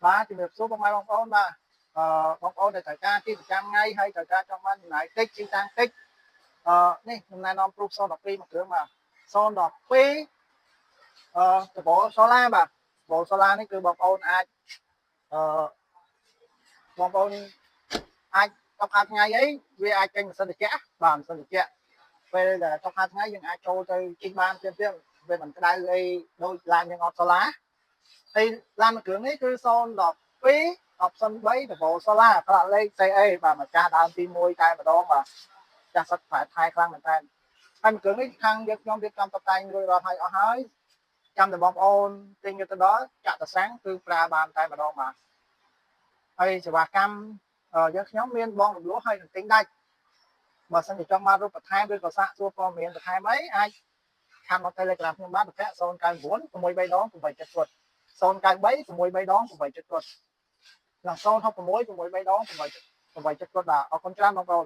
បាទជំរាបសួរបងប្អូនបាទបងប្អូនដែលត្រូវការទីប្រចាំថ្ងៃហើយត្រូវការចង់បានចំណាយតិចទីតាំងតិចនេះខ្ញុំណែនាំព្រូប012មួយគ្រឿងបាទ012ដបសូឡាបាទដបសូឡានេះគឺបងប្អូនអាចបងប្អូនអាចតុកខាថ្ងៃអីវាអាចចេញម៉ាស៊ីនត្រជាក់បាទម៉ាស៊ីនត្រជាក់ពេលដែលតុកខាថ្ងៃយើងអាចចូលទៅជីកបានទៀតវាមិនក្តៅអីដូចឡានយើងអត់សូឡាហើយឡានមួយគ្រឿងនេះគឺ012 option 3 double solar ប្រឡាក់លេខ CA បាទម្ចាស់ដើមទី1តែម្ដងបាទចាស់សិតប្រែថៃខ្លាំងមែនតើហើយមួយគ្រឿងនេះខាងយើងខ្ញុំរៀបចំតុបតែងរួចរាល់ហើយអស់ហើយចាំតែបងប្អូនទិញយកទៅដល់ចាក់តសាំងគឺប្រើបានតែម្ដងបាទហើយសេវាកម្មយើងខ្ញុំមានបងរំលោះហើយនឹងទិញដាច់បើសិនជាចង់បានរូបបន្ថែមឬក៏សាកសួរព័ត៌មានបន្ថែមអីអាចខាង Telegram ខ្ញុំបានប្រភេទ099 6 ដង 8 7គាត់093 6 ដង 8 7គាត់និង066 6 ដង 8 7គាត់បាទអរគុណច្រើនបងប្អូន